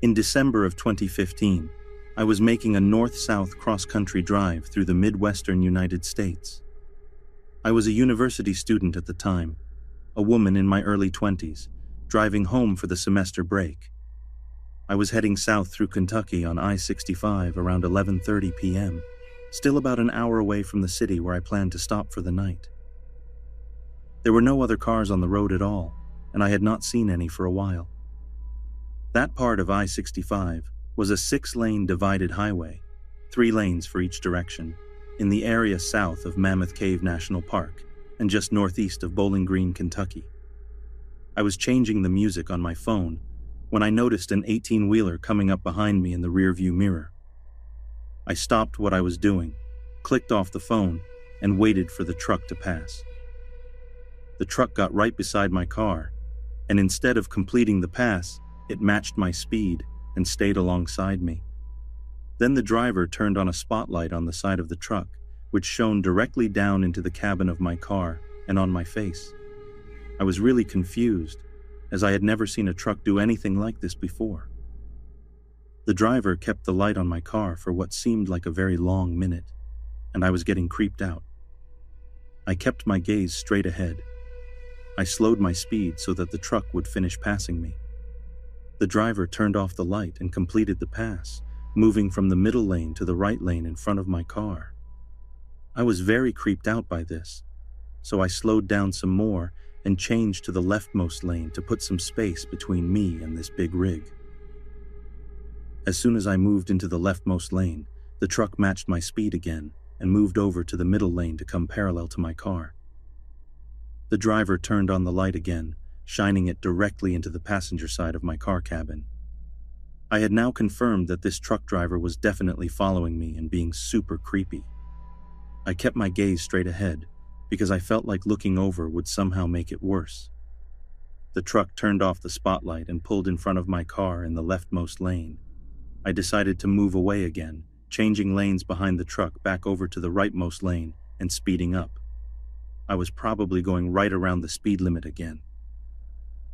In December of 2015, I was making a north-south cross-country drive through the Midwestern United States. I was a university student at the time, a woman in my early 20s, driving home for the semester break. I was heading south through Kentucky on I-65 around 11:30 p.m., still about an hour away from the city where I planned to stop for the night. There were no other cars on the road at all, and I had not seen any for a while. That part of I-65 was a 6-lane divided highway, 3 lanes for each direction, in the area south of Mammoth Cave National Park and just northeast of Bowling Green, Kentucky. I was changing the music on my phone when I noticed an 18-wheeler coming up behind me in the rearview mirror. I stopped what I was doing, clicked off the phone, and waited for the truck to pass. The truck got right beside my car, and instead of completing the pass, it matched my speed and stayed alongside me. Then the driver turned on a spotlight on the side of the truck, which shone directly down into the cabin of my car and on my face. I was really confused, as I had never seen a truck do anything like this before. The driver kept the light on my car for what seemed like a very long minute, and I was getting creeped out. I kept my gaze straight ahead. I slowed my speed so that the truck would finish passing me. The driver turned off the light and completed the pass, moving from the middle lane to the right lane in front of my car. I was very creeped out by this, so I slowed down some more and changed to the leftmost lane to put some space between me and this big rig. As soon as I moved into the leftmost lane, the truck matched my speed again and moved over to the middle lane to come parallel to my car. The driver turned on the light again, shining it directly into the passenger side of my car cabin. I had now confirmed that this truck driver was definitely following me and being super creepy. I kept my gaze straight ahead because I felt like looking over would somehow make it worse. The truck turned off the spotlight and pulled in front of my car in the leftmost lane. I decided to move away again, changing lanes behind the truck back over to the rightmost lane and speeding up. I was probably going right around the speed limit again.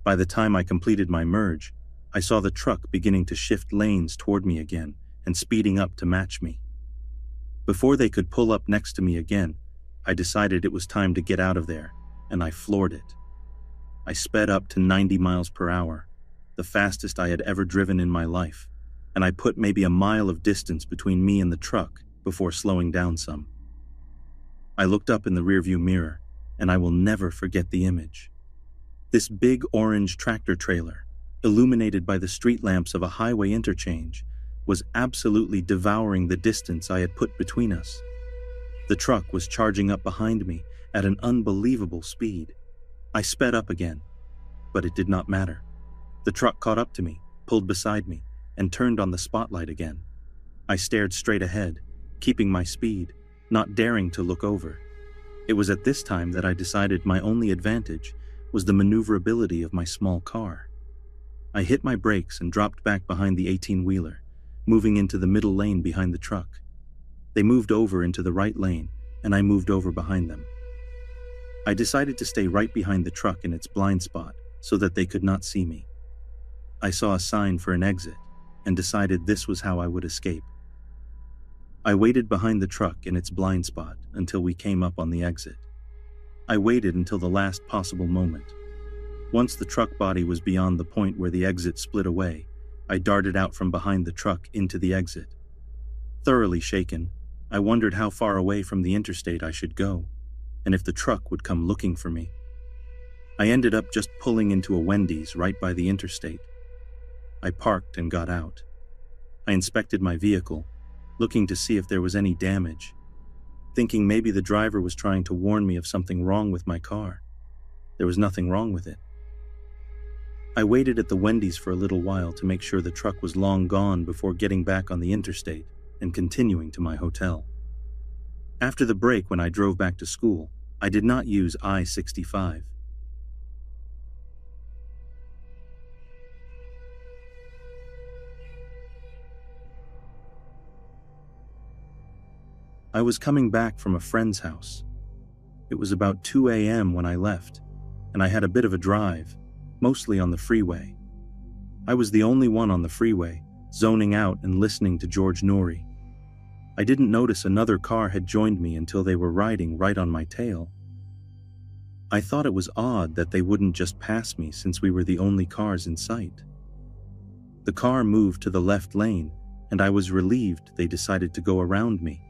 By the time I completed my merge, I saw the truck beginning to shift lanes toward me again and speeding up to match me. Before they could pull up next to me again, I decided it was time to get out of there, and I floored it. I sped up to 90 miles per hour, the fastest I had ever driven in my life, and I put maybe a mile of distance between me and the truck before slowing down some. I looked up in the rearview mirror, and I will never forget the image. This big orange tractor trailer, illuminated by the street lamps of a highway interchange, was absolutely devouring the distance I had put between us. The truck was charging up behind me at an unbelievable speed. I sped up again, but it did not matter. The truck caught up to me, pulled beside me, and turned on the spotlight again. I stared straight ahead, keeping my speed, not daring to look over. It was at this time that I decided my only advantage was the maneuverability of my small car. I hit my brakes and dropped back behind the 18-wheeler, moving into the middle lane behind the truck. They moved over into the right lane, and I moved over behind them. I decided to stay right behind the truck in its blind spot so that they could not see me. I saw a sign for an exit and decided this was how I would escape. I waited behind the truck in its blind spot until we came up on the exit. I waited until the last possible moment. Once the truck body was beyond the point where the exit split away, I darted out from behind the truck into the exit. Thoroughly shaken, I wondered how far away from the interstate I should go, and if the truck would come looking for me. I ended up just pulling into a Wendy's right by the interstate. I parked and got out. I inspected my vehicle, looking to see if there was any damage, thinking maybe the driver was trying to warn me of something wrong with my car. There was nothing wrong with it. I waited at the Wendy's for a little while to make sure the truck was long gone before getting back on the interstate and continuing to my hotel. After the break, when I drove back to school, I did not use I-65. I was coming back from a friend's house. It was about 2 a.m. when I left, and I had a bit of a drive, mostly on the freeway. I was the only one on the freeway, zoning out and listening to George Noory. I didn't notice another car had joined me until they were riding right on my tail. I thought it was odd that they wouldn't just pass me since we were the only cars in sight. The car moved to the left lane, and I was relieved they decided to go around me.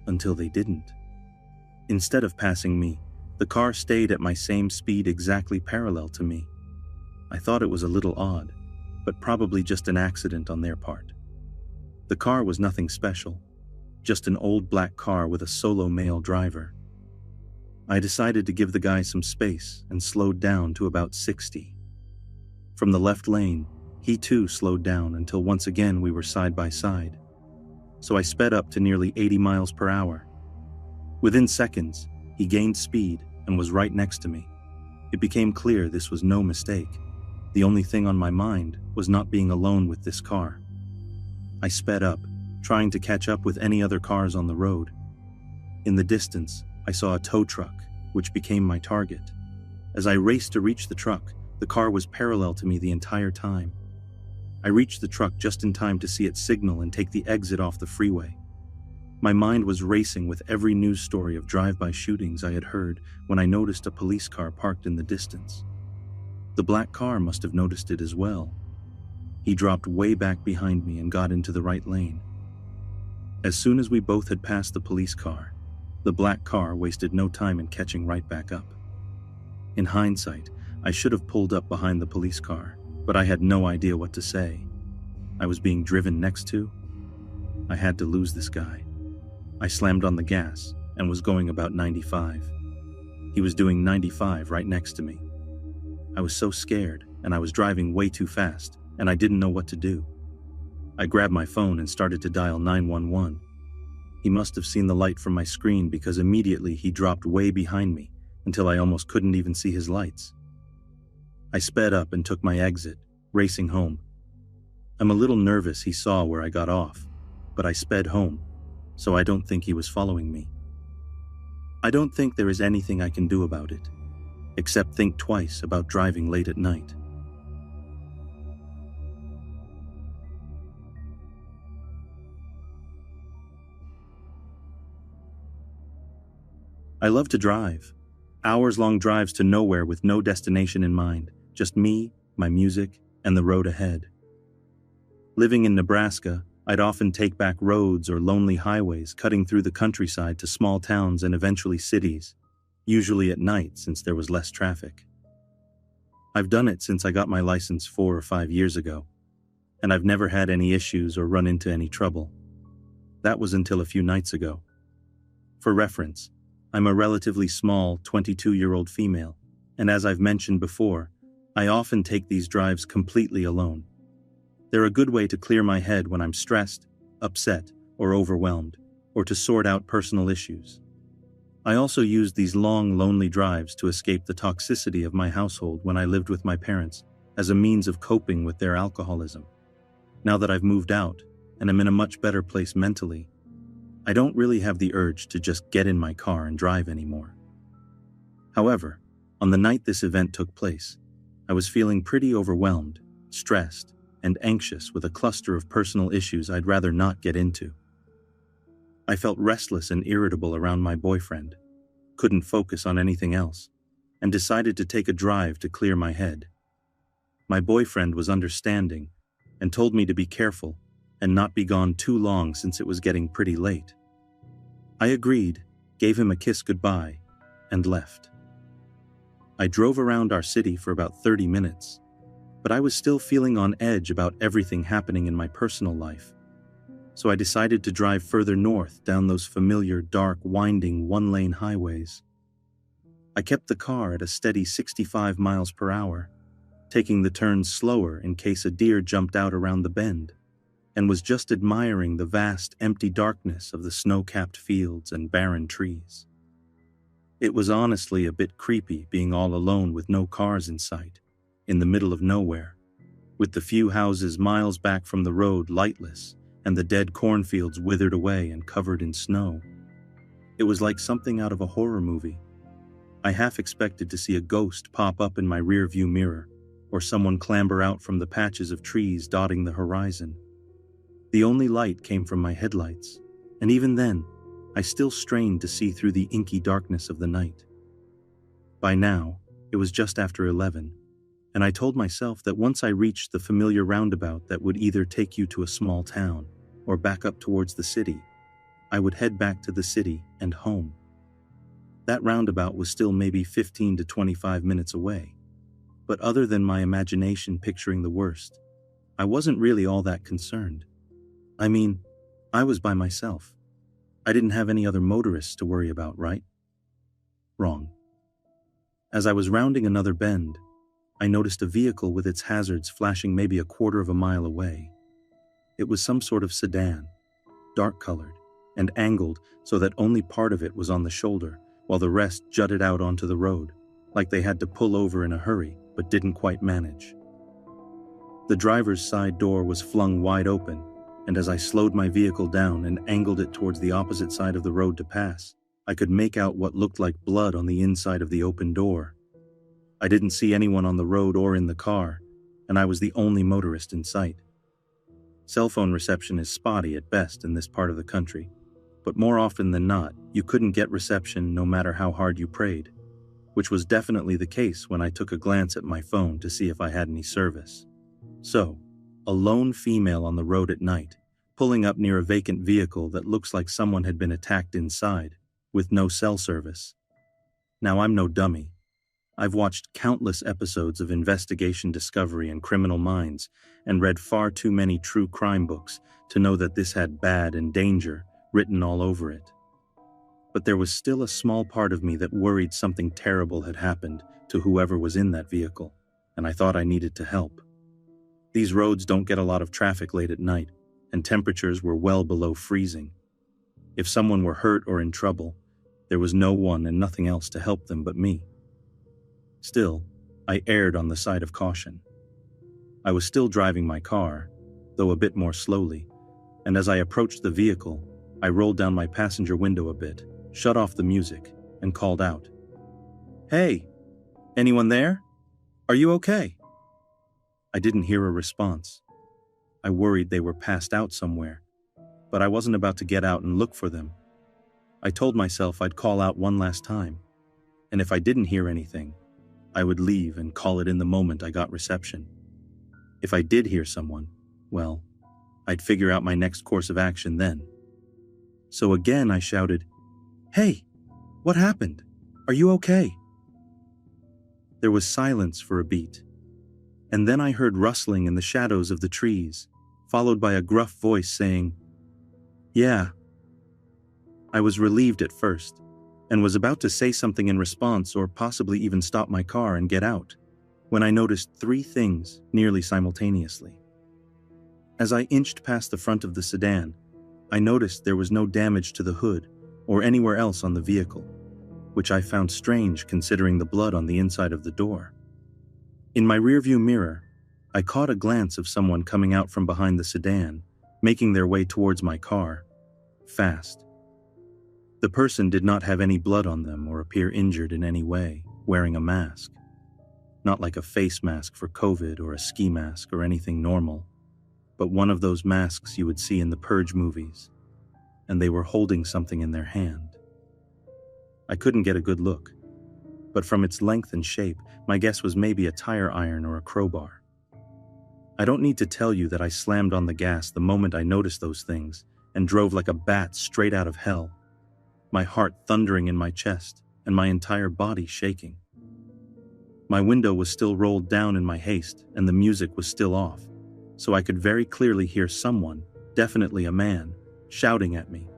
Until they didn't. Instead of passing me, the car stayed at my same speed exactly parallel to me. I thought it was a little odd, but probably just an accident on their part. The car was nothing special, just an old black car with a solo male driver. I decided to give the guy some space and slowed down to about 60. From the left lane, he too slowed down until once again we were side by side. So I sped up to nearly 80 miles per hour. Within seconds, he gained speed and was right next to me. It became clear this was no mistake. The only thing on my mind was not being alone with this car. I sped up, trying to catch up with any other cars on the road. In the distance, I saw a tow truck, which became my target. As I raced to reach the truck, the car was parallel to me the entire time. I reached the truck just in time to see it signal and take the exit off the freeway. My mind was racing with every news story of drive-by shootings I had heard when I noticed a police car parked in the distance. The black car must have noticed it as well. He dropped way back behind me and got into the right lane. As soon as we both had passed the police car, the black car wasted no time in catching right back up. In hindsight, I should have pulled up behind the police car, but I had no idea what to say. I was being driven next to. I had to lose this guy. I slammed on the gas and was going about 95. He was doing 95 right next to me. I was so scared, and I was driving way too fast, and I didn't know what to do. I grabbed my phone and started to dial 911. He must have seen the light from my screen because immediately he dropped way behind me until I almost couldn't even see his lights. I sped up and took my exit, racing home. I'm a little nervous he saw where I got off, but I sped home, so I don't think he was following me. I don't think there is anything I can do about it, except think twice about driving late at night. I love to drive. Hours-long drives to nowhere with no destination in mind, just me, my music, and the road ahead. Living in Nebraska, I'd often take back roads or lonely highways cutting through the countryside to small towns and eventually cities, usually at night since there was less traffic. I've done it since I got my license 4 or 5 years ago, and I've never had any issues or run into any trouble. That was until a few nights ago. For reference, I'm a relatively small 22-year-old female, and as I've mentioned before, I often take these drives completely alone. They're a good way to clear my head when I'm stressed, upset, or overwhelmed, or to sort out personal issues. I also use these long, lonely drives to escape the toxicity of my household when I lived with my parents as a means of coping with their alcoholism. Now that I've moved out and am in a much better place mentally, I don't really have the urge to just get in my car and drive anymore. However, on the night this event took place, I was feeling pretty overwhelmed, stressed, and anxious with a cluster of personal issues I'd rather not get into. I felt restless and irritable around my boyfriend, couldn't focus on anything else, and decided to take a drive to clear my head. My boyfriend was understanding and told me to be careful and not be gone too long since it was getting pretty late. I agreed, gave him a kiss goodbye, and left. I drove around our city for about 30 minutes, but I was still feeling on edge about everything happening in my personal life. So I decided to drive further north down those familiar, dark, winding, one-lane highways. I kept the car at a steady 65 miles per hour, taking the turns slower in case a deer jumped out around the bend, and was just admiring the vast, empty darkness of the snow-capped fields and barren trees. It was honestly a bit creepy being all alone with no cars in sight, in the middle of nowhere, with the few houses miles back from the road lightless and the dead cornfields withered away and covered in snow. It was like something out of a horror movie. I half expected to see a ghost pop up in my rear-view mirror, or someone clamber out from the patches of trees dotting the horizon. The only light came from my headlights, and even then, I still strained to see through the inky darkness of the night. By now, it was just after 11, and I told myself that once I reached the familiar roundabout that would either take you to a small town or back up towards the city, I would head back to the city and home. That roundabout was still maybe 15 to 25 minutes away, but other than my imagination picturing the worst, I wasn't really all that concerned. I mean, I was by myself. I didn't have any other motorists to worry about, right? Wrong. As I was rounding another bend, I noticed a vehicle with its hazards flashing maybe a quarter of a mile away. It was some sort of sedan, dark-colored, and angled so that only part of it was on the shoulder, while the rest jutted out onto the road, like they had to pull over in a hurry, but didn't quite manage. The driver's side door was flung wide open, and as I slowed my vehicle down and angled it towards the opposite side of the road to pass, I could make out what looked like blood on the inside of the open door. I didn't see anyone on the road or in the car, and I was the only motorist in sight. Cell phone reception is spotty at best in this part of the country, but more often than not, you couldn't get reception no matter how hard you prayed, which was definitely the case when I took a glance at my phone to see if I had any service. So, a lone female on the road at night, pulling up near a vacant vehicle that looks like someone had been attacked inside, with no cell service. Now, I'm no dummy. I've watched countless episodes of Investigation Discovery and Criminal Minds and read far too many true crime books to know that this had bad and danger written all over it. But there was still a small part of me that worried something terrible had happened to whoever was in that vehicle, and I thought I needed to help. These roads don't get a lot of traffic late at night, and temperatures were well below freezing. If someone were hurt or in trouble, there was no one and nothing else to help them but me. Still, I erred on the side of caution. I was still driving my car, though a bit more slowly, and as I approached the vehicle, I rolled down my passenger window a bit, shut off the music, and called out, "Hey, anyone there? Are you okay?" I didn't hear a response. I worried they were passed out somewhere, but I wasn't about to get out and look for them. I told myself I'd call out one last time, and if I didn't hear anything, I would leave and call it in the moment I got reception. If I did hear someone, well, I'd figure out my next course of action then. So again I shouted, "Hey, what happened? Are you okay?" There was silence for a beat, and then I heard rustling in the shadows of the trees, followed by a gruff voice saying, "Yeah." I was relieved at first, and was about to say something in response or possibly even stop my car and get out, when I noticed three things nearly simultaneously. As I inched past the front of the sedan, I noticed there was no damage to the hood or anywhere else on the vehicle, which I found strange considering the blood on the inside of the door. In my rearview mirror, I caught a glance of someone coming out from behind the sedan, making their way towards my car, fast. The person did not have any blood on them or appear injured in any way, wearing a mask. Not like a face mask for COVID or a ski mask or anything normal, but one of those masks you would see in the Purge movies, and they were holding something in their hand. I couldn't get a good look, but from its length and shape, my guess was maybe a tire iron or a crowbar. I don't need to tell you that I slammed on the gas the moment I noticed those things and drove like a bat straight out of hell, my heart thundering in my chest and my entire body shaking. My window was still rolled down in my haste and the music was still off, so I could very clearly hear someone, definitely a man, shouting at me,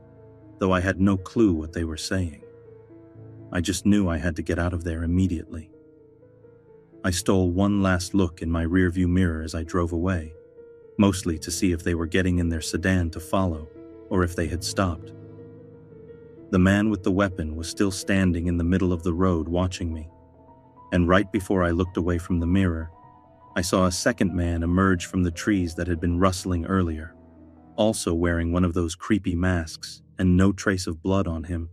though I had no clue what they were saying. I just knew I had to get out of there immediately. I stole one last look in my rearview mirror as I drove away, mostly to see if they were getting in their sedan to follow, or if they had stopped. The man with the weapon was still standing in the middle of the road watching me, and right before I looked away from the mirror, I saw a second man emerge from the trees that had been rustling earlier, also wearing one of those creepy masks and no trace of blood on him.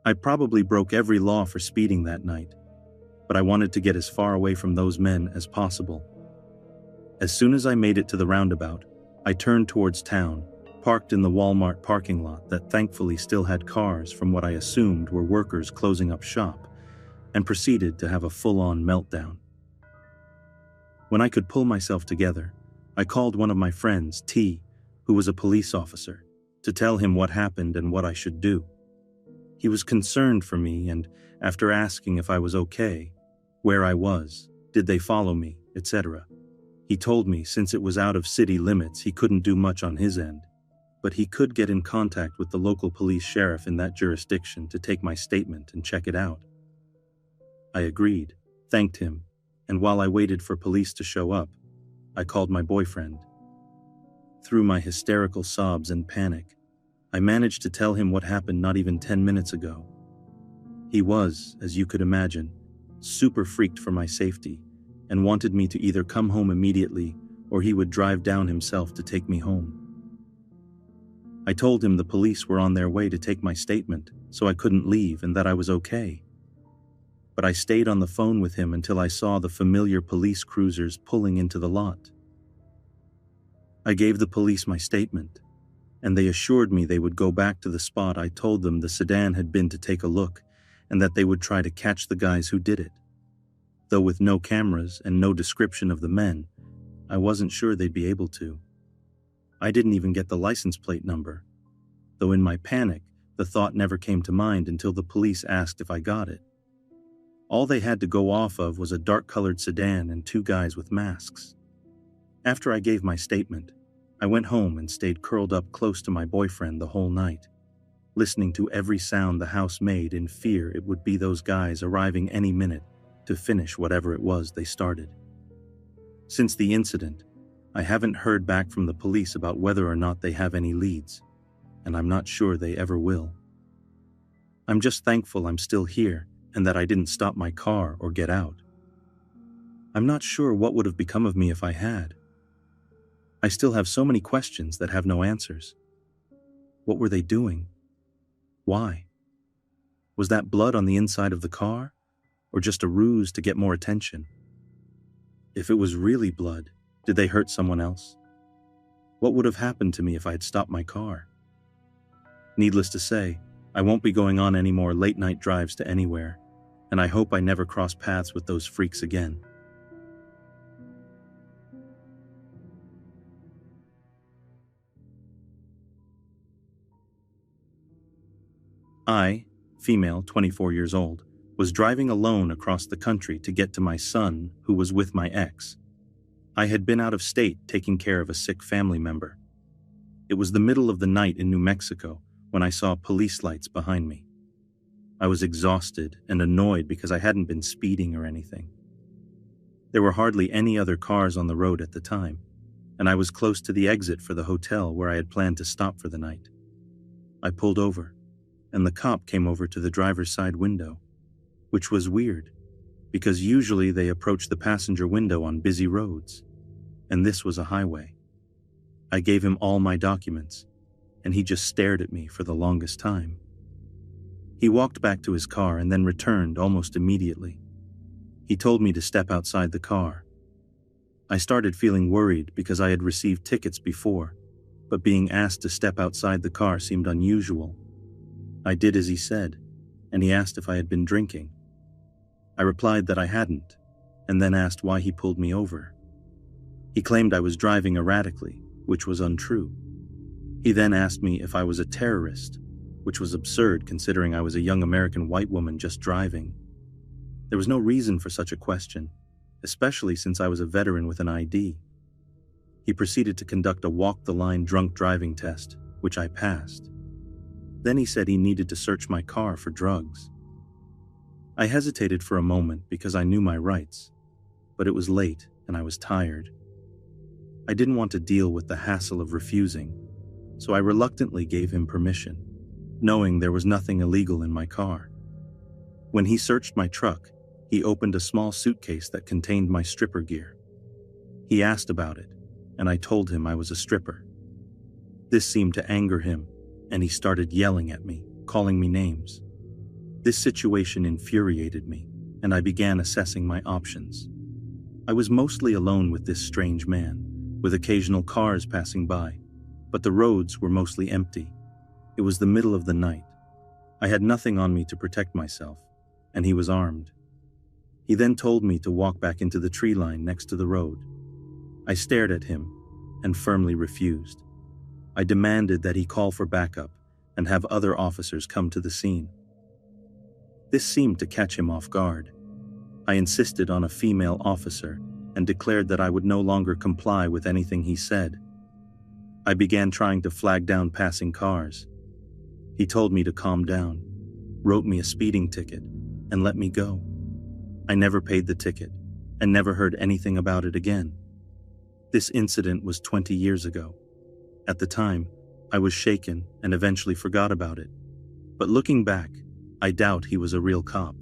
I probably broke every law for speeding that night, but I wanted to get as far away from those men as possible. As soon as I made it to the roundabout, I turned towards town, parked in the Walmart parking lot that thankfully still had cars from what I assumed were workers closing up shop, and proceeded to have a full-on meltdown. When I could pull myself together, I called one of my friends, T, who was a police officer, to tell him what happened and what I should do. He was concerned for me, and after asking if I was okay, where I was, did they follow me, etc., he told me since it was out of city limits he couldn't do much on his end, but he could get in contact with the local police sheriff in that jurisdiction to take my statement and check it out. I agreed, thanked him, and while I waited for police to show up, I called my boyfriend. Through my hysterical sobs and panic, I managed to tell him what happened not even 10 minutes ago. He was, as you could imagine, super freaked for my safety and wanted me to either come home immediately or he would drive down himself to take me home. I told him the police were on their way to take my statement, so I couldn't leave and that I was okay. But I stayed on the phone with him until I saw the familiar police cruisers pulling into the lot. I gave the police my statement, and they assured me they would go back to the spot I told them the sedan had been to take a look, and that they would try to catch the guys who did it. Though with no cameras and no description of the men, I wasn't sure they'd be able to. I didn't even get the license plate number, though in my panic, the thought never came to mind until the police asked if I got it. All they had to go off of was a dark-colored sedan and two guys with masks. After I gave my statement, I went home and stayed curled up close to my boyfriend the whole night, listening to every sound the house made in fear it would be those guys arriving any minute to finish whatever it was they started. Since the incident, I haven't heard back from the police about whether or not they have any leads, and I'm not sure they ever will. I'm just thankful I'm still here and that I didn't stop my car or get out. I'm not sure what would have become of me if I had. I still have so many questions that have no answers. What were they doing? Why? Was that blood on the inside of the car, or just a ruse to get more attention? If it was really blood, did they hurt someone else? What would have happened to me if I had stopped my car? Needless to say, I won't be going on any more late-night drives to anywhere, and I hope I never cross paths with those freaks again. I, female, 24 years old, was driving alone across the country to get to my son, who was with my ex. I had been out of state taking care of a sick family member. It was the middle of the night in New Mexico when I saw police lights behind me. I was exhausted and annoyed because I hadn't been speeding or anything. There were hardly any other cars on the road at the time, and I was close to the exit for the hotel where I had planned to stop for the night. I pulled over, and the cop came over to the driver's side window, which was weird, because usually they approach the passenger window on busy roads, and this was a highway. I gave him all my documents, and he just stared at me for the longest time. He walked back to his car and then returned almost immediately. He told me to step outside the car. I started feeling worried because I had received tickets before, but being asked to step outside the car seemed unusual. I did as he said, and he asked if I had been drinking. I replied that I hadn't, and then asked why he pulled me over. He claimed I was driving erratically, which was untrue. He then asked me if I was a terrorist, which was absurd considering I was a young American white woman just driving. There was no reason for such a question, especially since I was a veteran with an ID. He proceeded to conduct a walk-the-line drunk driving test, which I passed. Then he said he needed to search my car for drugs. I hesitated for a moment because I knew my rights, but it was late and I was tired. I didn't want to deal with the hassle of refusing, so I reluctantly gave him permission, knowing there was nothing illegal in my car. When he searched my truck, he opened a small suitcase that contained my stripper gear. He asked about it, and I told him I was a stripper. This seemed to anger him, and he started yelling at me, calling me names. This situation infuriated me, and I began assessing my options. I was mostly alone with this strange man, with occasional cars passing by, but the roads were mostly empty. It was the middle of the night. I had nothing on me to protect myself, and he was armed. He then told me to walk back into the tree line next to the road. I stared at him and firmly refused. I demanded that he call for backup and have other officers come to the scene. This seemed to catch him off guard. I insisted on a female officer and declared that I would no longer comply with anything he said. I began trying to flag down passing cars. He told me to calm down, wrote me a speeding ticket, and let me go. I never paid the ticket and never heard anything about it again. This incident was 20 years ago. At the time, I was shaken and eventually forgot about it. But looking back, I doubt he was a real cop.